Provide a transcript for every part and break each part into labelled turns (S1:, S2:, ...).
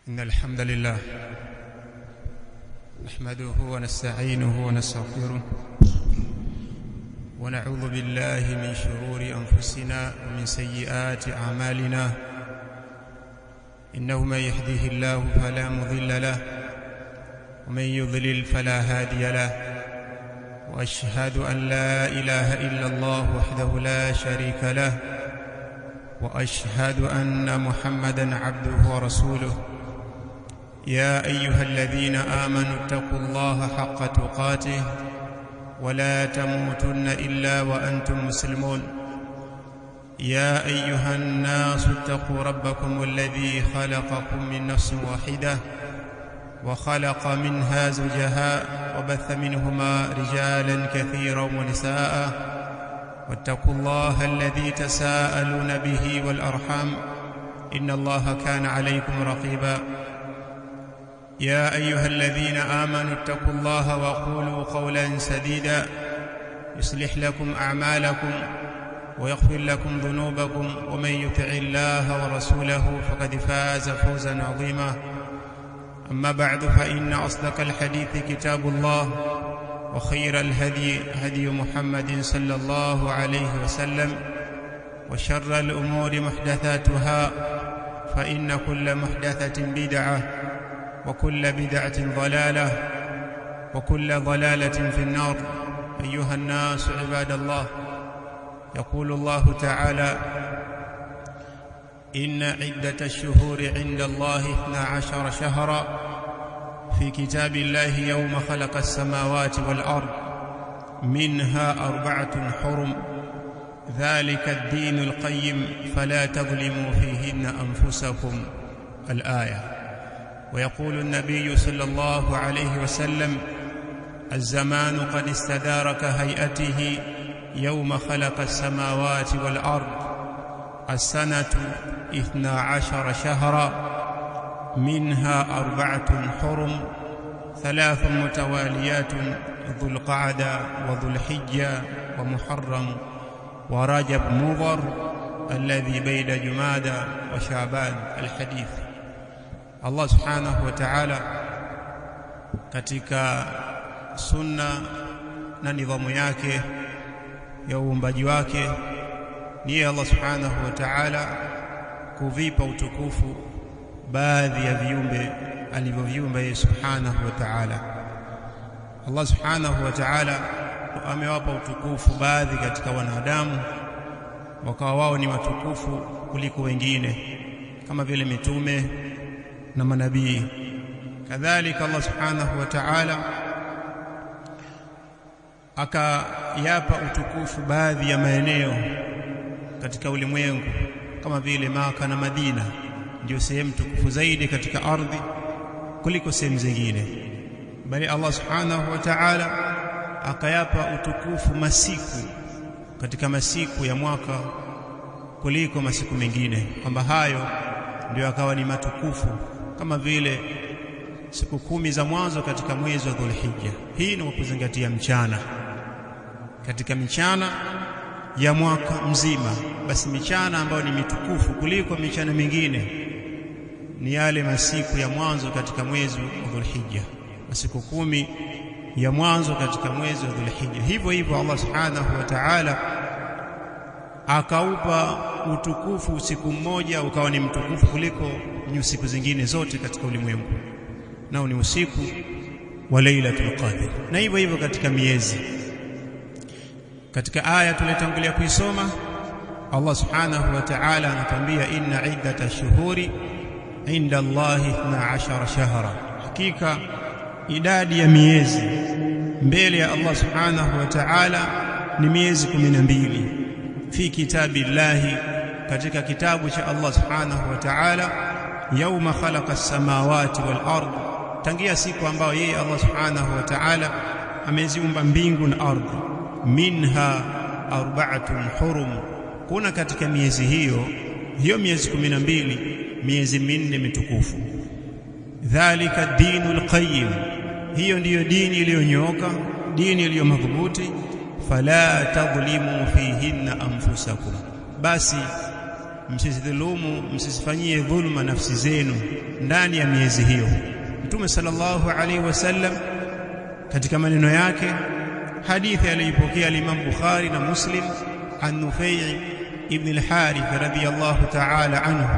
S1: إن الحمد لله نحمده ونستعينه ونستغفره ونعوذ بالله من شرور أنفسنا ومن سيئات أعمالنا إنه من يهده الله فلا مضل له ومن يضلل فلا هادي له وأشهد أن لا إله إلا الله وحده لا شريك له وأشهد أن محمدًا عبده ورسوله يا أيها الذين آمنوا اتقوا الله حق تقاته ولا تموتن إلا وأنتم مسلمون يا أيها الناس اتقوا ربكم الذي خلقكم من نفس واحدة وخلق منها زوجها وبث منهما رجالا كثيرا ونساء واتقوا الله الذي تساءلون به والأرحام إن الله كان عليكم رقيبا يا أيها الذين آمنوا اتقوا الله وقولوا قولا سديدا يصلح لكم أعمالكم ويغفر لكم ذنوبكم ومن يطع الله ورسوله فقد فاز فوزا عظيما أما بعد فإن أصدق الحديث كتاب الله وخير الهدي هدي محمد صلى الله عليه وسلم وشر الأمور محدثاتها فإن كل محدثة بدعة وكل بدعة ضلالة وكل ضلالة في النار أيها الناس عباد الله يقول الله تعالى إن عدة الشهور عند الله 12 شهرا في كتاب الله يوم خلق السماوات والأرض منها 4 حرم ذلك الدين القيم فلا تظلموا فيهن أنفسكم الآية. ويقول النبي صلى الله عليه وسلم الزمان قد استدار كهيئته يوم خلق السماوات والأرض السنة 12 شهرا منها 4 حرم 3 متواليات ذو القعدة وذو الحجة ومحرم ورجب مضر الذي بين جمادى وشعبان الحديث. Allah subhanahu wa ta'ala katika sunna na nidhamu yake ya uumbaji wake ni Allah subhanahu wa ta'ala kuvipa utukufu baadhi ya viumbe alivyoviumba yeye subhanahu wa ta'ala. Allah subhanahu wa ta'ala amewapa utukufu baadhi katika wanadamu wakawa wao ni watukufu kuliko wengine kama vile mitume na manabii. Kadhalika Allah subhanahu wa ta'ala akayapa utukufu baadhi ya maeneo katika ulimwengu kama vile Maka na Madina ndio sehemu tukufu zaidi katika ardhi kuliko sehemu zingine, bali Allah subhanahu wa ta'ala akayapa utukufu masiku katika masiku ya mwaka kuliko masiku mengine, kwamba hayo ndio akawa ni matukufu kama vile siku 10 za mwanzo katika mwezi wa Dhulhijja. Hii ni kuzingatia mchana katika michana ya mwaka mzima, basi michana ambayo ni mitukufu kuliko michana mingine ni yale masiku ya mwanzo katika mwezi wa Dhulhijja, masiku 10 ya mwanzo katika mwezi wa Dhulhijja. Hivyo hivyo Allah subhanahu wa ta'ala akaupa utukufu usiku mmoja ukawa ni mtukufu kuliko siku zingine zote katika ulimwengu, nao ni usiku wa Lailatul Qadr. Na hivyo hivyo katika miezi. Katika aya tulitangulia kuisoma Allah subhanahu wa ta'ala anatuambia inna iddatash shuhuri inda Allahi 12 shahra, hakika idadi ya miezi mbele ya Allah subhanahu wa ta'ala ni miezi 12 fi kitabillahi, katika kitabu cha Allah subhanahu wa ta'ala yauma khalaqa as-samawati wal ard, tangia siku ambayo yeye Allah subhanahu wa ta'ala ameziumba mbingu na ardhi. Minha 4 hurum, kuna katika miezi hiyo miezi 12 miezi minne mitukufu. Dhalika dinul qayyim, hiyo ndiyo dini iliyonyooka, dini iliyo madhubuti. Fala tadhlimu fihinna anfusakum, basi msizidhulumu, msisifanyie dhulma nafsi zenu ndani ya miezi hiyo. Mtume sallallahu alaihi wasallam katika maneno yake, hadithi aliyopokea Imam Bukhari na Muslim an Nufai' ibn al-Harith radhiyallahu ta'ala anhu,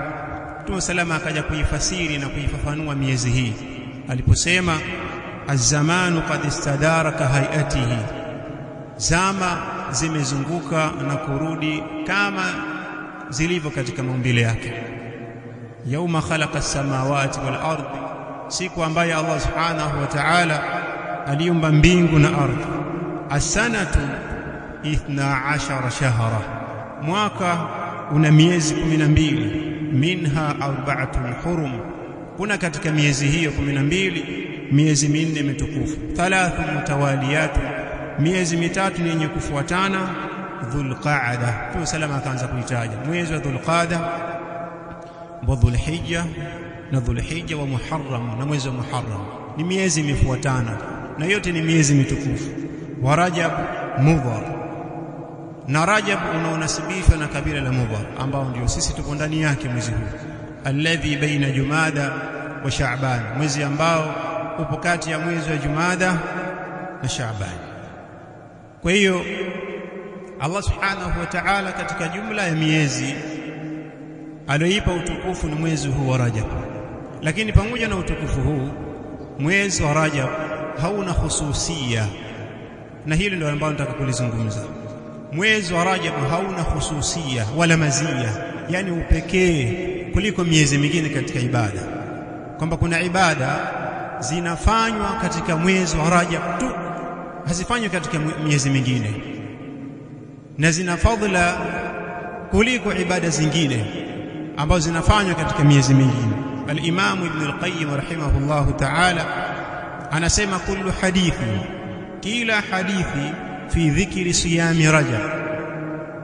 S1: Mtume salama akaja kuifasiri na kuifafanua miezi hii aliposema, az-zamanu qad istadara ka hayatihi, zama zimezunguka na kurudi kama zilivyo katika maumbile yake. Yauma khalaqa as-samawati wal ardi, siku ambayo Allah subhanahu wa ta'ala aliumba mbingu na ardhi. As-sanatu 12 shahra, mwaka una miezi 12. Minha 4 hurum, kuna katika miezi hiyo 12 miezi minne mitukufu. 3 mutawaliyat, miezi mitatu yenye kufuatana. Dhulqa'da, Mtume salama akaanza kuitaja mwezi wa Dhulqa'da wa Dhulhijja na Dhulhijja wa Muharram na mwezi wa Muharram, ni miezi mifuatana na yote ni miezi mitukufu. Wa Rajab Mudhar, na Rajab unaonasibishwa na kabila la Mudhar ambao ndio sisi tuko ndani yake mwezi huu. Alladhi baina Jumada wa Sha'ban, mwezi ambao upo kati ya mwezi wa Jumada na Sha'ban. Kwa hiyo Allah subhanahu wa ta'ala katika jumla ya miezi aliyoipa utukufu ni mwezi huu wa Rajab. Lakini pamoja na utukufu huu, mwezi wa Rajab hauna hususia, na hili ndio ambalo nataka kulizungumza. Mwezi wa Rajab hauna hususia wala mazia, yani upekee kuliko miezi mingine katika ibada, kwamba kuna ibada zinafanywa katika mwezi wa Rajab tu, hazifanywi katika miezi mingine, na zina fadhila kuliko ibada zingine ambazo zinafanywa katika miezi mingine. Al-Imam Ibn al-Qayyim rahimahullahu ta'ala anasema, kullu hadithi, kila hadithi fi dhikri siyami Rajab,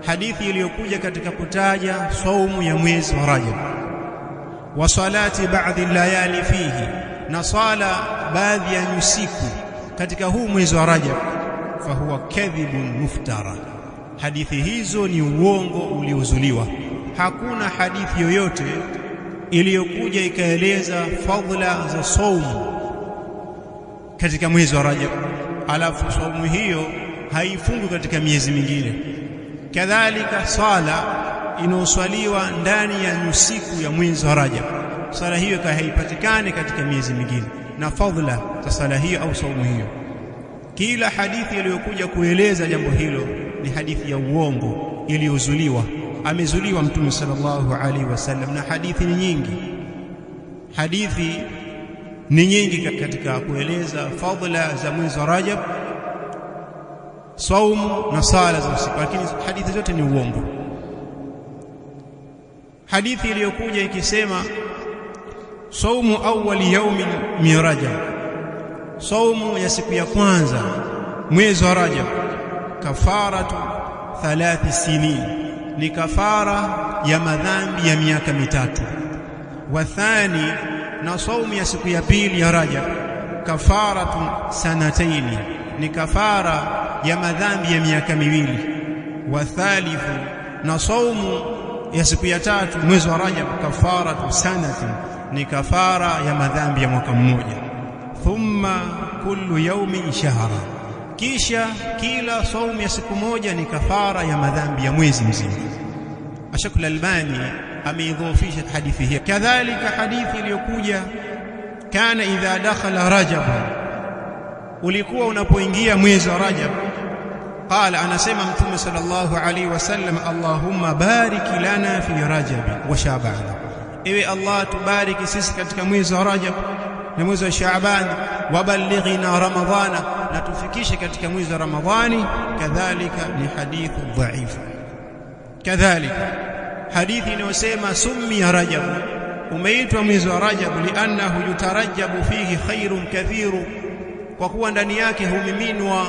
S1: hadithi iliyokuja katika kutaja saumu ya mwezi wa Rajab, wa salati ba'dhi layali fihi, na sala baadhi ya usiku katika huu mwezi wa Rajab, fahuwa kadhibun muftara, hadithi hizo ni uongo uliozuliwa. Hakuna hadithi yoyote iliyokuja ikaeleza fadhila za saumu katika mwezi wa Rajab alafu saumu hiyo haifungwi katika miezi mingine. Kadhalika sala inaoswaliwa ndani ya usiku ya mwezi wa Rajab, sala hiyo haipatikani katika miezi mingine, na fadhila za sala hiyo au saumu hiyo. Kila hadithi iliyokuja kueleza jambo hilo ni hadithi ya uongo iliyozuliwa. Amezuliwa Mtume sallallahu alaihi wasallam, na hadithi ni nyingi, hadithi ni nyingi katika kueleza fadhila za mwezi wa Rajab, saumu na sala za usiku, lakini hadithi zote ni uongo. Hadithi iliyokuja ikisema saumu awwali yawmin min Rajab, saumu ya siku ya kwanza mwezi wa Rajab, kafaratu 3 sinin, ni kafara ya madhambi ya miaka 3. Wa thani, na saumu ya siku ya pili ya Rajab, kafaratu sanataini, ni kafara ya madhambi ya miaka 2. Wa thalithu, na saumu ya siku ya tatu mwezi wa Rajab, kafaratu sanati, ni kafara ya madhambi ya mwaka mmoja. Thumma kullu yawmin shahra, kisha kila saumu ya siku moja ni kafara ya madhambi ya mwezi mzima. Sheikh Al-Albani ameidhofisha hadithi hii. Kadhalika hadithi iliyokuja, kana idha dakhala Rajab, ulikuwa unapoingia mwezi wa Rajab, qala, anasema Mtume sallallahu alaihi wasallam, Allahumma barik lana fi Rajab wa Sha'ban, ewe Allah tubariki sisi katika mwezi wa Rajab na mwezi wa Sha'ban, waballighna Ramadhana, na tufikishe katika mwezi wa Ramadhani. Kadhalika ni hadithi dhaifu. Kadhalika hadithi inayosema summi ya Rajab, umeitwa mwezi wa Rajab li'annahu yutarajabu fihi khairun kathiru, kwa kuwa ndani yake humiminwa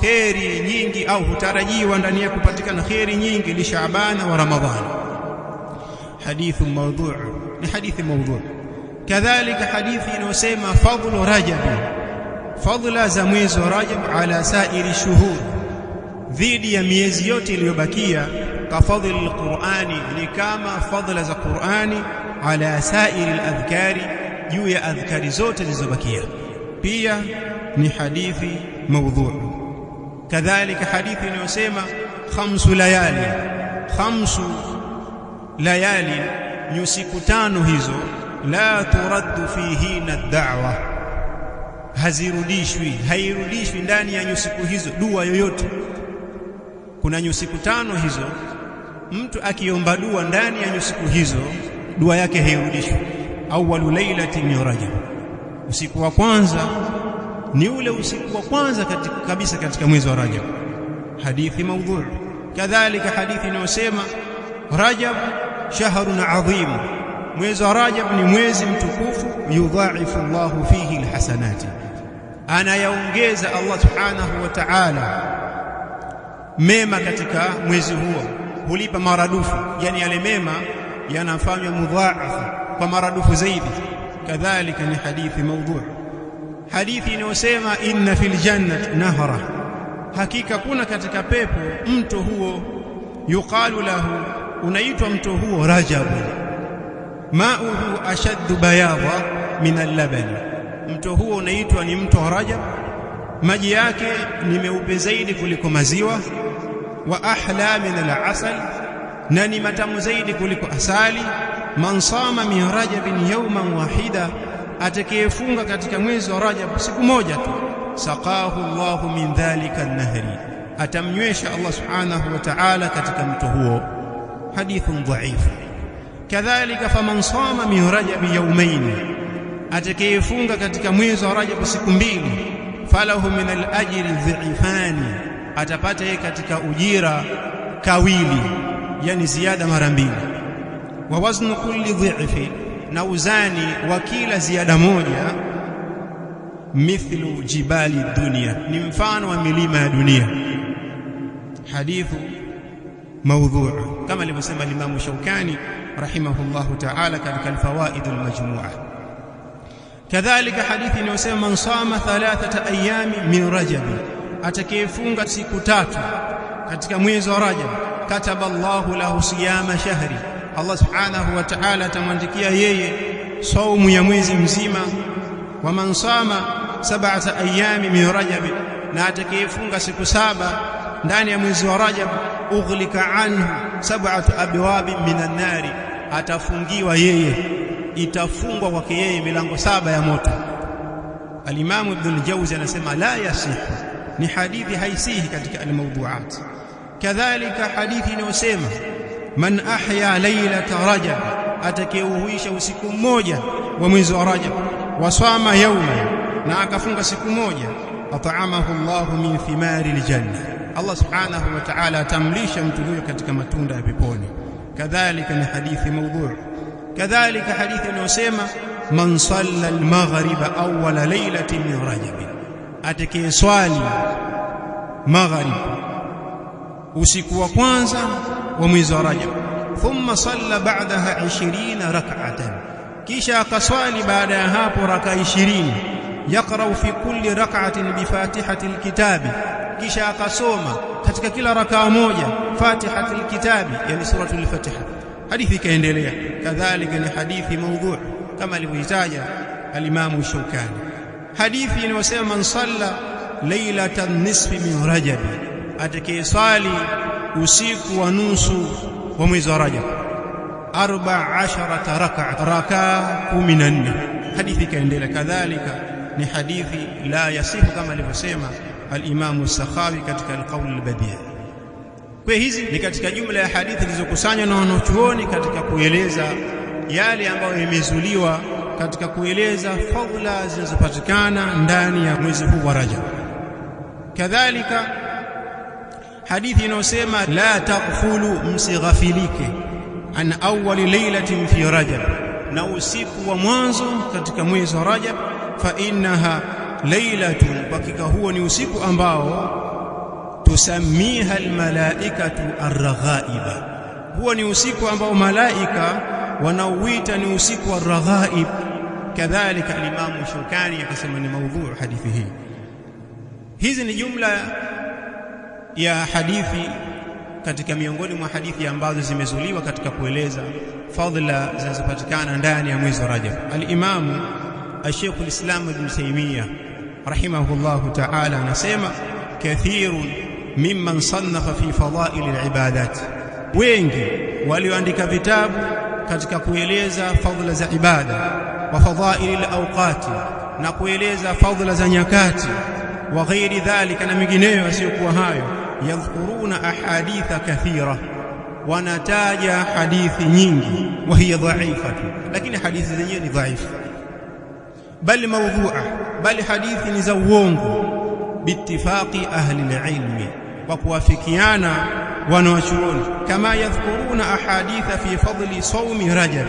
S1: khairi nyingi, au hutarajiwa ndani yake kupatikana khairi nyingi, li Sha'ban wa Ramadhan. Hadithu mawdhu', ni hadithi mawdhu'. Kadhalika hadithi inayosema fadlu Rajab, fadla za mwezi wa Rajab ala sairi shuhur, dhidi ya miezi yote iliyobakia, kafadhil alqur'ani, ni kama fadhila za Qur'ani, ala sairi aladhkari, juu ya adhkari zote zilizobakia. Pia ni hadithi maudhu'. Kadhalika hadithi inayosema khamsu layali, ni usiku tano hizo, la turaddu fihinna ad-da'wa, hairudishwi ndani ya nyusiku hizo dua yoyote. Kuna nyusiku tano hizo, mtu akiomba dua ndani ya nyusiku hizo, dua yake hairudishwi. Awwalu lailati min Rajab, usiku wa kwanza ni ule usiku wa kwanza kabisa katika mwezi wa Rajab. Hadithi maudhu'. Kadhalika hadithi inayosema Rajab shahrun adhim, mwezi wa Rajab ni mwezi mtukufu, yudha'ifu Allahu fihi alhasanati, anayaongeza Allah subhanahu wa ta'ala mema katika mwezi huo, hulipa maradufu, yani yale mema yanafanywa mudha'afu kwa maradufu zaidi. Kadhalika ni hadithi maudhu'. Hadithi inayosema inna fil jannati nahra, hakika kuna katika pepo mto huo, yuqalu lahu, unaitwa mto huo Rajab, ma'uhu ashaddu bayadha min al-laban, mto huo unaitwa ni mto Rajab, maji yake ni meupe zaidi kuliko maziwa, wa ahla min al-asal, na ni matamu zaidi kuliko asali. Man sama min rajabin yawman wahida, atakayefunga katika mwezi wa Rajab siku moja tu, saqahu Allahu min dhalika an-nahri, atamnywesha Allah subhanahu wa ta'ala katika mto huo. Hadithun dha'if. Kadhalika faman sama min Rajab yawmayn, atakayefunga katika mwezi wa Rajab siku mbili, falahu min al-ajri dhi'fani, atapata yeye katika ujira kawili, yani ziada mara mbili. Wa waznu kulli dhi'fi, na uzani wa kila ziada moja, mithlu jibali dunia, ni mfano wa milima ya dunia. Hadithu maudhu', kama alivyosema Imam Shawkani rahimahullahu ta'ala katika al-fawaid al-majmu'ah. Kadhalika hadithi inayosema man sama 3 ayami min Rajab, atakayefunga siku 3 katika mwezi wa Rajab, kataba Allahu lahu siyama shahri, Allah subhanahu wa ta'ala atamwandikia yeye saumu ya mwezi mzima. Wa man sama 7 ayami min Rajab, na atakayefunga siku 7 ndani ya mwezi wa Rajab, ughlika anhu 7 abwab minan nari, atafungiwa yeye, itafungwa kwake yeye milango 7 ya moto. Al-Imam Ibn al-Jawzi anasema la yasihu, ni hadithi haisihi katika al-mawdu'at. Kadhalika hadithi inayosema man ahya lailata Rajab, atakayeuhuisha usiku mmoja wa mwezi wa Rajab, wasama yawma, na akafunga siku moja, at'amahu Allahu min thimari al-janna, Allah subhanahu wa ta'ala atamlisha mtu huyo katika matunda ya peponi. Kadhalika ni hadithi maudhu'. Kadhalika hadithi inayosema man salla al-maghriba awwala laylatin min Rajab, atakayeswali maghrib usiku wa kwanza wa mwezi wa Rajab, thumma salla ba'daha 20 rak'atan, kisha akaswali baada ya hapo raka 20, yaqra'u fi kulli rak'atin bi fatihati al-kitabi, kisha akasoma katika kila rakaa moja fatihati al-kitabi, yani suratul Fatiha. Hadithi kaendelea. Kadhalika ni hadithi maudhu' kama alivyoitaja al-Imam Shawkani. Hadithi inayosema man salla lailatan nisfi min Rajab, atakayeswali usiku wa nusu wa mwezi wa Rajab, 14 raka 14. Hadithi kaendelea. Kadhalika ni hadithi la yasifu kama alivyosema al-Imam as-Sakhawi katika al-Qawl al-Badi'. Kwa hizi ni katika jumla ya hadithi zilizokusanywa na wanachuoni katika kueleza yale ambayo yamezuliwa katika kueleza fadhila zinazopatikana ndani ya mwezi huu wa Rajab. Kadhalika hadithi inayosema la taghfulu, msighafilike, an awwali laylatin fi Rajab, na usiku wa mwanzo katika mwezi wa Rajab, fa innaha laylatun, hakika huo ni usiku ambao tusamiha almalaikatu arghaiba, huo ni usiku ambao malaika wanauita ni usiku wa raghaib. Kadhalika al-Imam Shawkani akasema ni maudhu' hadithi hii. Hizi ni jumla ya hadithi katika miongoni mwa hadithi ambazo zimezuliwa katika kueleza fadhila zinazopatikana ndani ya mwezi wa Rajab. Al-Imam Sheikh al-Islam Ibn Taymiyyah rahimahullahu ta'ala anasema kathirun mimman sannafa fi fadail al-ibadat, wengi walioandika vitabu katika kueleza fadhila za ibada wa fadail al-awqati, na kueleza fadhila za nyakati wa ghairi dhalika, na mengineyo yasiyokuwa hayo, yadhkuruna ahaditha kathira, wanataja hadithi nyingi, wa hiya dha'ifatu, lakini hadithi zenyewe ni dhaifu, bali mawdhu'a, bali hadithi ni za uongo, biittifaqi ahli alilmi, wa kuwafikiana wanawachuoni, kama yadhkuruna ahaditha fi fadli sawmi rajab,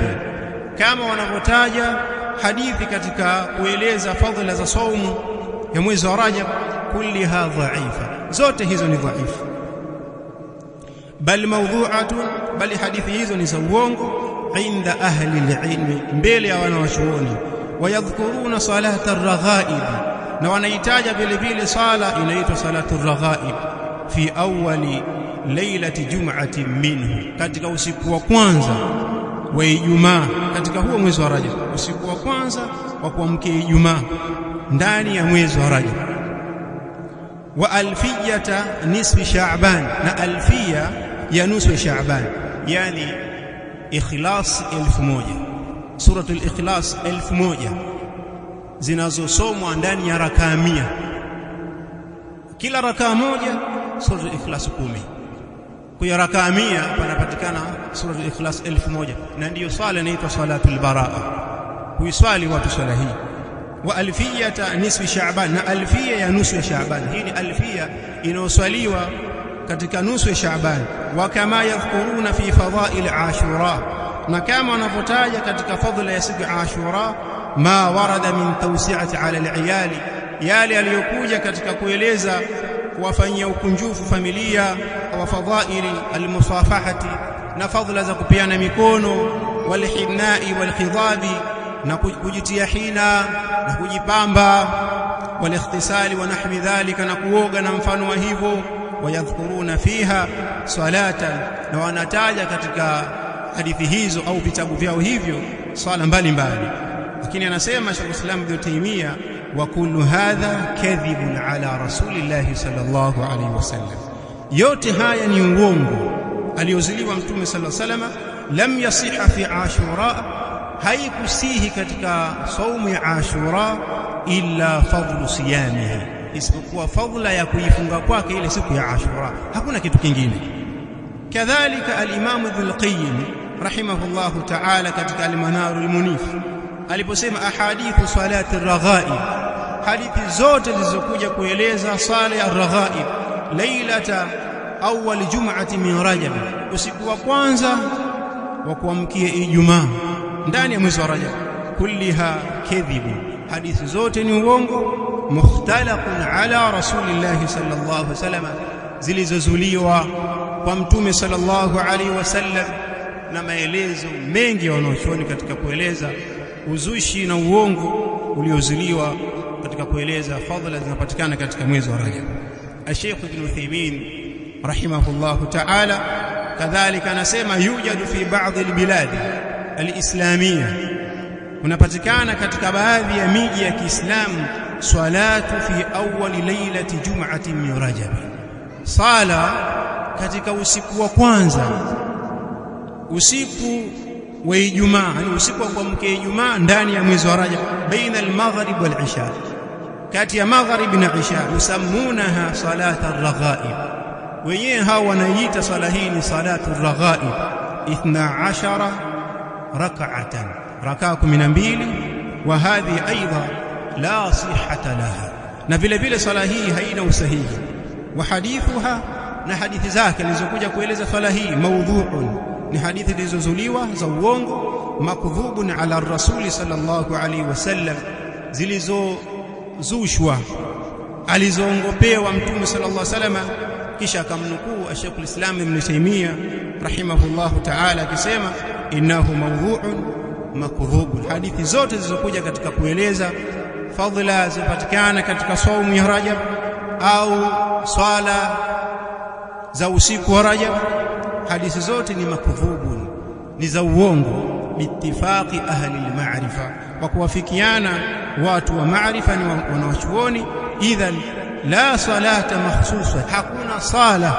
S1: kama wanavyotaja hadithi katika kueleza fadhila za saumu ya mwezi wa Rajab, kulliha dhaifa, zote hizo ni dhaifu, bal mawdhu'atun, bali hadithi hizo ni za uongo, inda ahli alilmi, mbele ya wanawachuoni. Wayadhkuruna salata ar-raghaib, na wanaitaja vile vile sala inaitwa salatu ar-raghaib, fi awwali lailati jum'atin minhu, katika usiku wa kwanza wa Ijumaa katika huo mwezi wa Rajab, usiku wa kwanza wa kuamkia Ijumaa ndani ya mwezi wa Rajab. Wa alfiyata nisfi Sha'ban, na alfiya ya nusu Sha'ban, yani Ikhlas 1000, suratul Ikhlas 1000 zinazosomwa ndani ya rakaa 100, kila rakaa moja suratul Ikhlas 10. Kwa rakaa 100 panapatikana suratul Ikhlas 1000, na ndiyo swala inaitwa salatul baraa, kuiswali watu swala hii. Wa alfiyata nisfi Sha'ban, na alfiya ya nusu ya Sha'ban, hii ni alfiya inayoswaliwa katika nusu ya Sha'ban. Wa kama yadhkuruna fi fadha'il Ashura, na kama wanavyotaja katika fadhila ya siku ya Ashura, ma warada min tawsi'ati 'ala al-'iyali, yale yaliyokuja katika kueleza kuwafanyia ukunjufu familia, wa fadhaili al-musafahati, na fadhila za kupeana mikono, wal hinai wal khidhabi, na kujitia hina na kujipamba, wal ikhtisali wa nahwi dhalika, na kuoga na mfano wa hivyo. Wayadhkuruna fiha salatan, na wanataja katika hadithi hizo au vitabu vyao hivyo swala mbalimbali. Lakini anasema Sheikh Islam Ibn Taymiyyah, wa kullu hadha kadhibun ala rasulillahi sallallahu alayhi wasallam, yote haya ni uongo alioziliwa mtume sallallahu alayhi wasallam. Lam yasiha fi Ashura, haikusihi katika saumu ya Ashura, illa fadlu siyamihi, isipokuwa fadla ya kuifunga kwake ile siku ya Ashura, hakuna kitu kingine. Kadhalika al-Imam Ibn al-Qayyim rahimahullahu ta'ala katika al-Manar al-Munif aliposema ahadithu salati ar-raghaib, hadithi zote zilizokuja kueleza sala ya ar-raghaib, lailata awwal jum'ati min Rajab, usiku wa kwanza wa kuamkia Ijumaa ndani ya mwezi wa Rajab, kulliha kadhibu, hadithi zote ni uongo, mukhtalaqun ala rasulillahi sallallahu alaihi wasallam, zilizozuliwa kwa mtume sallallahu alaihi wasallam, na maelezo mengi wanaochuoni katika kueleza uzushi na uongo uliozuliwa katika kueleza fadhila zinapatikana katika mwezi wa Rajab. Sheikh Ibn Uthaymeen rahimahullahu ta'ala kadhalika anasema, yujadu fi ba'd albilad alislamiyya, unapatikana katika baadhi ya miji ya Kiislamu, salatu fi awwal lailati jum'ati min Rajab, sala katika usiku wa kwanza, usiku wa Ijumaa, yani usiku wa kuamkia Ijumaa ndani ya mwezi wa Rajab, baina al-maghrib wal-isha, kati ya maghrib na isha. Yusammunaha salata ar-raghaib, wenyewe hao wanaiita sala hii ni salatu ar-raghaib, 12 rak'atan, rakaa 12. Wa hadhi aidha la sihhata laha, na vile vile sala hii haina usahihi. Wa hadithuha, na hadithi zake zilizokuja kueleza sala hii, maudhu'un, ni hadithi zilizozuliwa za uongo, makdhubun ala rasuli sallallahu alaihi wasallam, zilizozushwa alizoongopewa mtume sallallahu alaihi wasallam. Kisha akamnukuu Sheikh al-Islam Ibn Taymiyyah rahimahullahu ta'ala akisema, innahu mawdhu'un makdhubun, hadithi zote zilizokuja katika kueleza fadhila zinapatikana katika saumu ya Rajab au swala za usiku wa Rajab hadithi zote ni makdhubun, ni za uongo, biittifaqi ahli al-ma'rifa, wa kuwafikiana watu wa maarifa ni wanawachuoni. Idhan la salata makhsusa, hakuna sala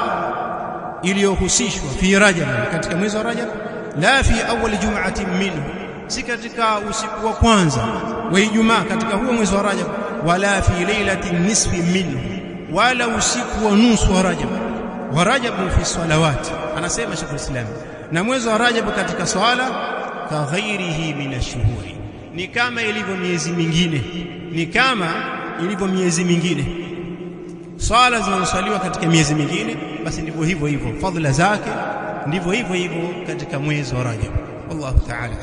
S1: iliyohusishwa fi Rajab, katika mwezi wa Rajab, la fi awwal jum'atin minhu, si katika usiku wa kwanza wa Ijumaa katika huo mwezi wa Rajab, wala fi lailatin nisfi minhu, wala usiku wa nusu wa Rajab. Wa Rajab fi salawat, anasema Sheikh al-Islam, na mwezi wa Rajab katika swala ka ghairihi min ash-shuhuri, ni kama ilivyo miezi mingine, ni kama ilivyo miezi mingine. Swala zinazosaliwa katika miezi mingine, basi ndivyo hivyo hivyo fadhila zake ndivyo hivyo hivyo katika mwezi wa Rajab. Wallahu ta'ala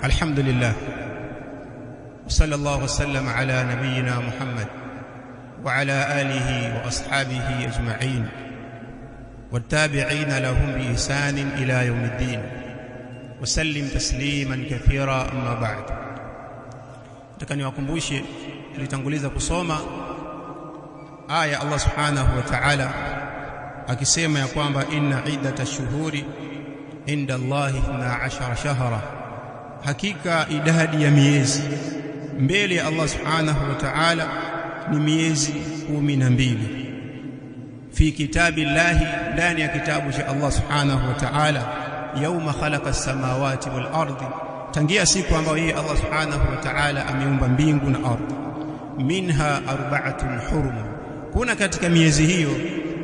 S1: alhamdulillah, sallallahu wasallam ala nabiyyina Muhammad wa ala alihi wa ashabihi ajma'in wattabi'ina lahum bi ihsanin ila yawmiddin wa sallim tasliman kathira. Amma ba'd, nataka niwakumbushe, nilitanguliza kusoma aya Allah subhanahu wa ta'ala akisema ya kwamba inna iddatash shuhuri inda Allahi 12 shahra, hakika idadi ya miezi mbele ya Allah subhanahu wa ta'ala ni miezi 12 fi kitabillahi, ndani ya kitabu cha Allah subhanahu wa ta'ala, yauma khalaqa as-samawati wal ardi, tangia siku ambayo yeye Allah subhanahu wa ta'ala ameumba mbingu na ardhi. Minha arba'atun hurum, kuna katika miezi hiyo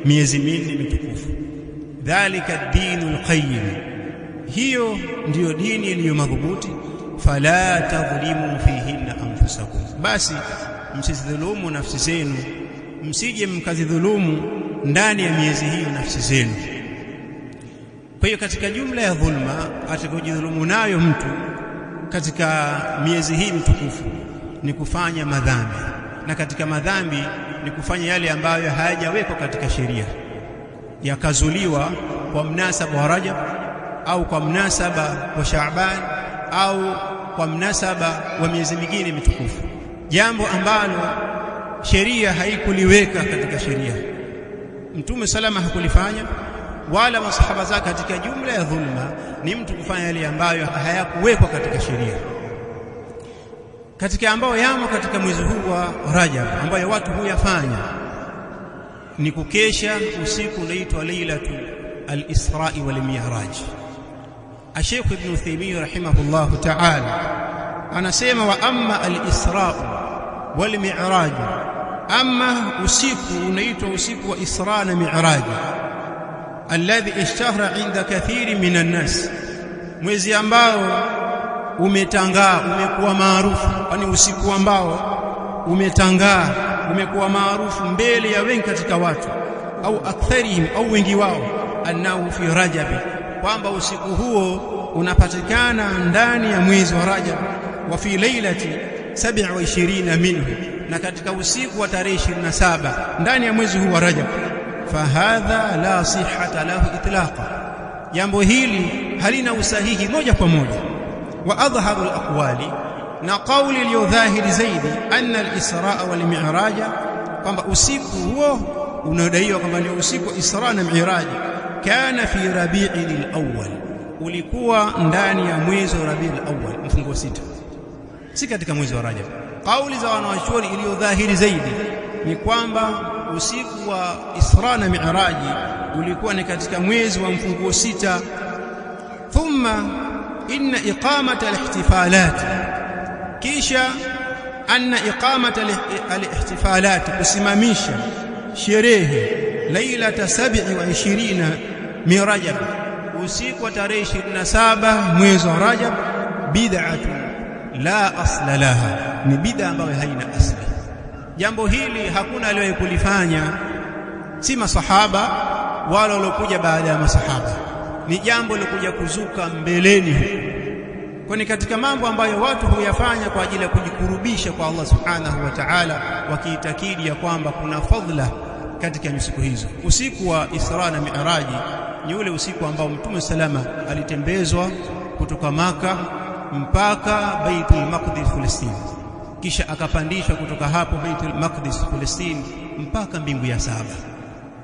S1: miezi minne mitukufu. Dhalika ad-dinul qayyim, hiyo ndiyo dini iliyo madhubuti. Fala tadhlimu fihinna anfusakum, basi msidhulumu nafsi zenu, msije mkazidhulumu ndani ya miezi hiyo nafsi zenu. Kwa hiyo katika jumla ya dhulma atakayojidhulumu nayo mtu katika miezi hii mitukufu ni kufanya madhambi, na katika madhambi ni kufanya yale ambayo hayajawekwa katika sheria, yakazuliwa kwa mnasaba wa Rajab au kwa mnasaba wa Shaaban au kwa mnasaba wa miezi mingine mitukufu, jambo ambalo sheria haikuliweka katika sheria, Mtume salama hakulifanya wala masahaba zake. Katika jumla ya dhulma ni mtu kufanya yale ambayo hayakuwekwa katika sheria. Katika ambao yamo katika mwezi huu wa Rajab ambayo watu huyafanya ni kukesha usiku unaitwa Lailatul al-Isra'i wal Mi'raj. Sheikh Ibn Uthaymeen rahimahullah ta'ala anasema, wa amma al-Isra'u wal Mi'raj, amma usiku unaitwa usiku wa Isra na Mi'raj, alladhi ishtahara inda kathiri minan nas, mwezi ambao umetangaa, umekuwa maarufu, yani usiku ambao umetangaa, umekuwa maarufu mbele ya wengi katika watu, au aktharihim, au wengi wao, annahu fi Rajab, kwamba usiku huo unapatikana ndani ya mwezi wa Rajab, wa fi lailati 27 minhu, na katika usiku wa tarehe 27 ndani ya mwezi huu wa Rajab. Fahadha la sihhata lahu itlaqa, jambo hili halina usahihi moja kwa moja. Wa adhharu al-aqwali, na kauli iliyo dhahiri zaidi, anna al-Isra wal Mi'raj, kwamba usiku huo unadaiwa kwamba ni usiku wa Isra na Mi'raj, kana fi Rabi'il awwal, ulikuwa ndani ya mwezi wa Rabi'il awwal, mfungo 6, si katika mwezi wa Rajab. Kauli za wanawachuoni iliyo dhahiri zaidi ni kwamba usiku wa Isra na Mi'raj ulikuwa ni katika mwezi wa mfungo 6. Thumma inna iqamata al-ihtifalat, kisha anna iqamata al-ihtifalat, kusimamisha sherehe lailata 27 min Rajab, usiku wa tarehe 27 mwezi wa Rajab, bid'atu la asla laha, ni bid'a ambayo haina asli. Jambo hili hakuna aliyewahi kulifanya, si masahaba wala waliokuja baada ya masahaba, ni jambo lilokuja kuzuka mbeleni. Kwani katika mambo ambayo watu huyafanya kwa ajili ya kujikurubisha kwa Allah subhanahu wa ta'ala, wakiitakidi ya kwamba kuna fadhila katika siku hizo. Usiku wa Isra na Mi'raj ni ule usiku ambao Mtume salama alitembezwa kutoka Maka mpaka Baitul Maqdis Palestina, kisha akapandishwa kutoka hapo Baitul Maqdis Palestina mpaka mbingu ya 7.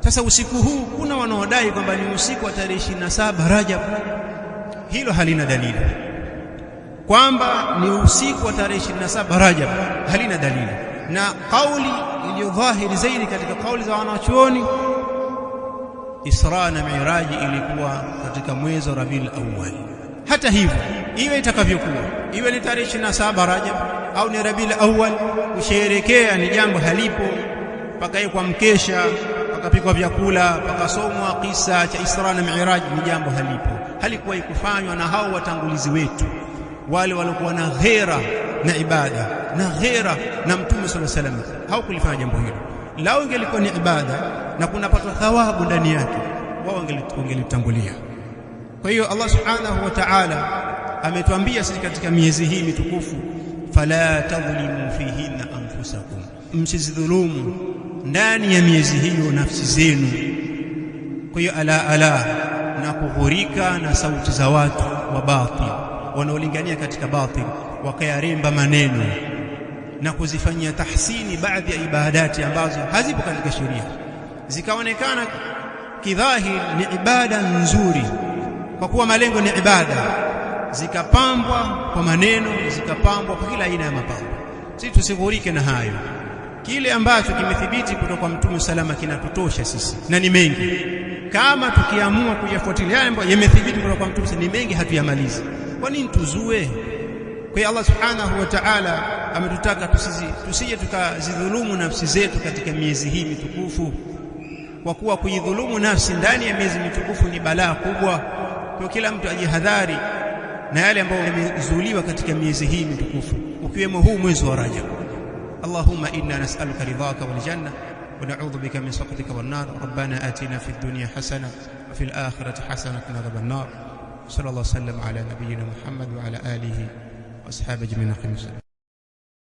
S1: Sasa usiku huu kuna wanaodai kwamba ni usiku wa tarehe 27 Rajab. Hilo halina dalili. Kwamba ni usiku wa tarehe 27 Rajab halina dalili. Na kauli iliyo dhahiri zaidi katika kauli za wanachuoni, Isra na Miraji ilikuwa katika mwezi wa Rabiul Awwal. Hata hivyo, iwe itakavyokuwa, iwe ni tarehe 27 Rajab au ni Rabiul Awwal, kusherehekea ni jambo halipo. Pakawekwa mkesha, pakapikwa vyakula, pakasomwa kisa cha Isra na Miraj, ni jambo halipo. Halikuwa ikufanywa na hao watangulizi wetu, wale waliokuwa na ghera na ibada na ghera na Mtume sallallahu alaihi wasallam. Hawakulifanya jambo hilo. Lao ingelikuwa ni ibada na kunapatwa thawabu ndani yake, wao wangelitangulia. Kwa hiyo Allah subhanahu wa ta'ala ametuambia sisi katika miezi hii mitukufu, fala tadhlimu fihinna anfusakum, msizidhulumu ndani ya miezi hiyo nafsi zenu. Kwa hiyo ala na kughurika na sauti za watu wa batil wanaolingania katika batil, wakayaremba maneno na kuzifanyia tahsini baadhi ya ibadati ambazo hazipo katika sheria, zikaonekana kidhahiri ni ibada nzuri kwa kuwa malengo ni ibada, zikapambwa kwa maneno, zikapambwa kwa kila aina ya mapambo. Sisi tusighurike na hayo. Kile ambacho kimethibiti kutoka kwa Mtume salama kinatutosha sisi, na ni mengi. Kama tukiamua kuyafuatilia ambayo yamethibiti kutoka kwa Mtume, ni mengi, hatuyamalizi. Kwa nini tuzue? Kwa hiyo Allah subhanahu wa ta'ala ametutaka tusije tukazidhulumu nafsi zetu katika miezi hii mitukufu, kwa kuwa kuidhulumu nafsi ndani ya miezi mitukufu ni balaa kubwa. Kwa kila mtu ajihadhari na yale ambayo yamezuliwa katika miezi hii mitukufu, ukiwemo huu mwezi wa Rajab. Allahumma inna nas'aluka ridhaka wal janna wa na'udhu bika min sakhatika wan nar. Rabbana atina fid dunya hasana wa fil akhirati hasana wa qina adhaban nar. Sallallahu alaihi wa sallam ala nabiyyina Muhammad wa ala alihi wa ashabihi ajma'in.